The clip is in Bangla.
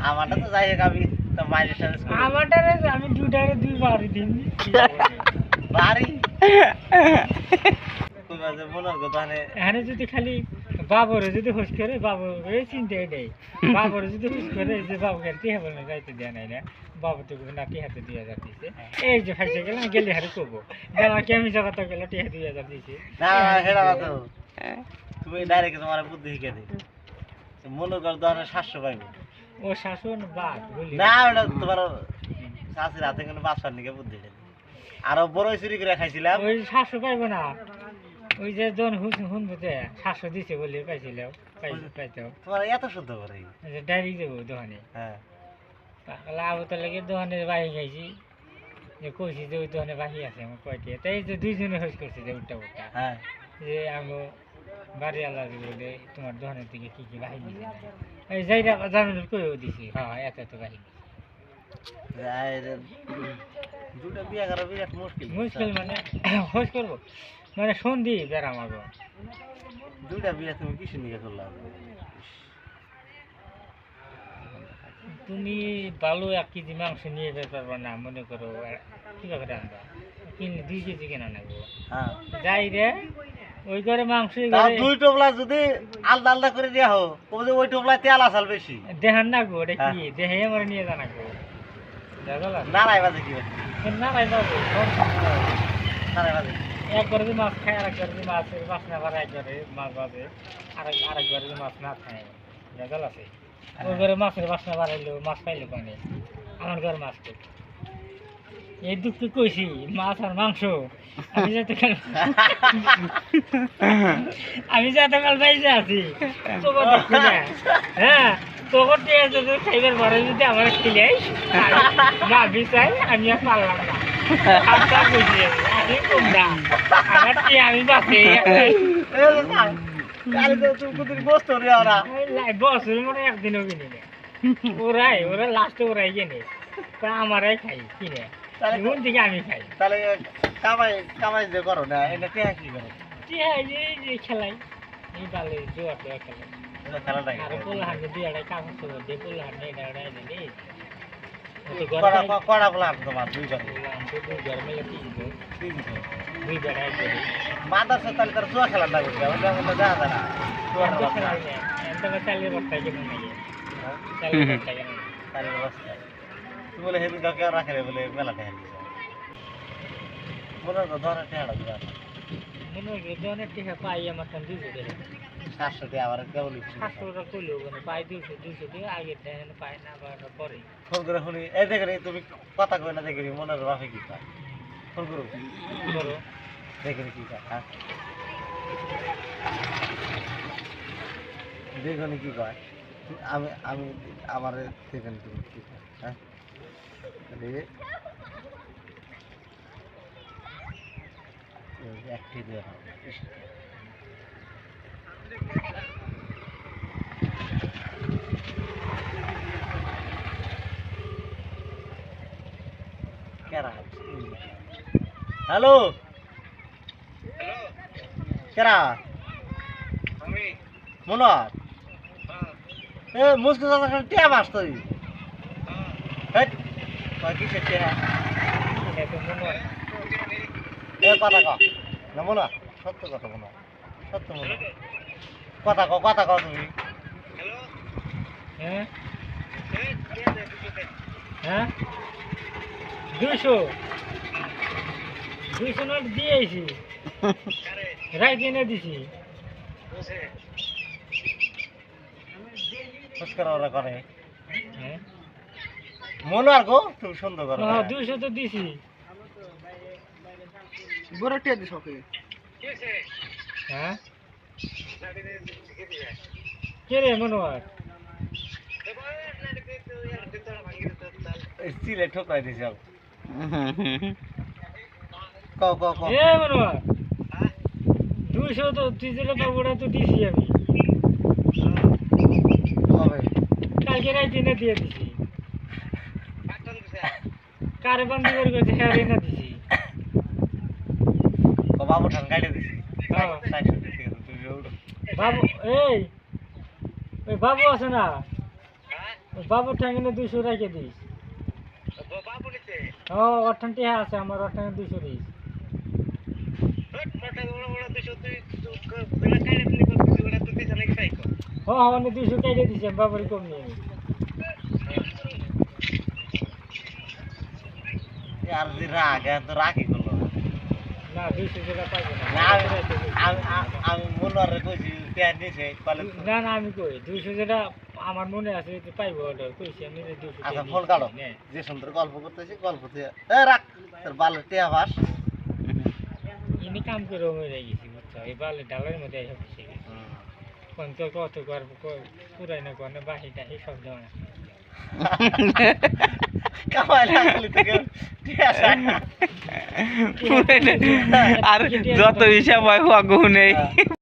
আমারটা তো যাই হোক আমি তো মাইনের সাথে আমারটারে আমি দুটারে দুইবারই দিন বাড়ি মনের কথা এখানে যদি খালি বাবরে যদি হোস করে বাবু চিন্তা এটাই বাবরে যদি হোস করে যে বাবুকে টিহা বলে যাইতে দেওয়া নাই না বাবু তো না টিহাতে 2000 দিছে এই যে ফাইসে গেলাম গেলে হারে কবো কি আমি জগত গেলে টিহা 2000 দিছে না হেডা তো তুমি ডাইরেক্ট তোমার বুদ্ধি শিখে দিই মনে কর তো 700 পাইবো ও শাসন বাদ বলি না ওটা তোমার শাশুর হাতে কোনো বাঁচবার নিকে বুদ্ধি আরো বড় চুরি করে খাইছিলাম ওই 700 পাইবো না ওই যে জন শুনবো 700 দিছে বলে পাইছিলাম পাইতাম তোমার এত শুদ্ধ করে ডাইরি যাবো দোকানে হ্যাঁ লাভ তো লাগে দোকানে বাহি খাইছি যে কইছি যে ওই দোকানে বাহি আছে আমার কয়টি তাই যে দুইজনে হোস করছে যে উল্টা উল্টা হ্যাঁ যে আমি বাড়ি আলাদা বলে তোমার দোকানের দিকে কি কি বাহি দিছে এই যাইরা জামিন কইও দিছি হ্যাঁ এত এত বাহি দুটা বিয়া করা বিরাট মুশকিল মুশকিল মানে হোস করবো মানে সন্ধি বেড়া মাগো দুটা বিয়া তুমি কিসের নিয়ে করলাম তুমি ভালো 1 কেজি মাংস নিয়ে যেতে পারবা না মনে করো কিভাবে রান্না কিনে 2 কেজি কেনা নেবো হ্যাঁ যাই রে ওই করে মাংস দুই টোপলা যদি আলাদা আলাদা করে দেওয়া হোক ওই টোপলায় তেল আসাল বেশি দেখান না গো ওটা কি দেহে আমার নিয়ে জানা গো নাড়াই বাজে কি না ভাই বাবু নাড়াই বাজে একবারে যে মাছ খায় আরেকবার যে মাছের বাসনা বাড়ে একবারে মাছ বাজে আরেকবার যে মাছ না খায় জাল আছে ওই ঘরে মাছের বাসনা বাড়াইলো মাছ পাইলো পানি আমার ঘর মাছ তো এই দুঃখে কইছি মাছ আর মাংস আমি যতকাল পাইছে আছি তোর হ্যাঁ তোর খাইবার ঘরে যদি আমার খিলাই মা বিচাই আমি আর পারলাম না আমি কম না আমার কি আমি বাঁচে বছর মানে একদিনও কিনে ওরা লাস্টে ওরাই কিনে তা আমারাই খাই কিনে কোন দিকে আমি খাই তাহলে কামাই যে করো না এটা কে কি করো খেলাই এই বালে জোয়া টোয়া খেলাই আর পোলাহানে দুই আড়াই কাগজ দিয়ে পোলাহানে এটা নেই কড়া বলার তোমার দুই ঘর মিলে 2 বেড়া এক করে মাদারসা তাহলে তার জুয়া খেলার না বুঝলে ওটা মধ্যে দেখা যায় না চালের বস্তায় কেমন লাগে চালের বস্তায় কেমন চালের বস্তায় তুই বলে হেদিন কাউকে রাখে বলে মেলা দেখা দিয়েছে মনে হয় ধরে টেহাটা দিবা মনে হয় ধরনের টেহা পাই আমার কাছে 200 টাকা 700 টাকা আবার কেবল 700 টাকা কইলেও মানে পাই 200 টাকা আগে দেন পাই না পরে ফোন করে শুনি এই দেখে তুমি কথা কই না দেখে মনের বাপে কি পায় ফোন করো দেখে কি কয় হ্যাঁ দেখুন কি কয় আমি আমার দেখেন তুমি কি কয় হ্যাঁ একটি দেওয়া হ্যালো কেরা মনোয়ার এ মুসকে টিয়া মাস তুই কিসের টিয়া এ কথা ক না মনোয়ার সত্য কথা মনোয়ার সত্য মনোয়ার কথা ক তুমি হ্যাঁ হ্যাঁ 200 নোট দিয়েছি রাই কিনে দিছি ওরা করে হ্যাঁ মনোয়ার গো তুমি সুন্দর করো 200 তো দিছি বড় টিয়া দিছ ওকে হ্যাঁ কে রে মনোয়ার সিলে ঠোকাই দিছ ক এ মনোয়ার 200 তো দিছিলে বাবুরা তো দিছি আমি কালকে রাইতে না দিয়ে দিছি কারে বন্ধ করে গেছে হ্যাঁ না দিছি বাবু ঠান গাড়ি দিছি বাবু এই ওই বাবু আছে না বাবুর ঠ্যাঙ্গে 200 রেখে দিস। বাবু নিছে ও অঠানটি আছে আমার অঠানে 200 দিস। ও অনেক 200 কেটে দিছে বাবুর কম নিয়ে আর যে রাগ তো রাগই করলো না 200 টাকা পাইবো না। না আমি মনোরে কইছি পেয়ার নিছে কলে না না আমি কই 200 যেটা আমার মনে আছে যে পাইবো অর্ডার কইছি আমি 200 আচ্ছা ফোন কাটো যে সুন্দর গল্প করতেছি গল্প দিয়ে রাখ তোর বাল টিয়া বাস ইনি কাম করে মরে গেছি বুঝছো এই বালে ডালের মধ্যে এসে বসে গেছে কোন তো কত করব পুরাই না কোন বাহিটা এই সব জানা কামাই না খালি থেকে টিয়া আর যত হিসাব হয় হওয়া নেই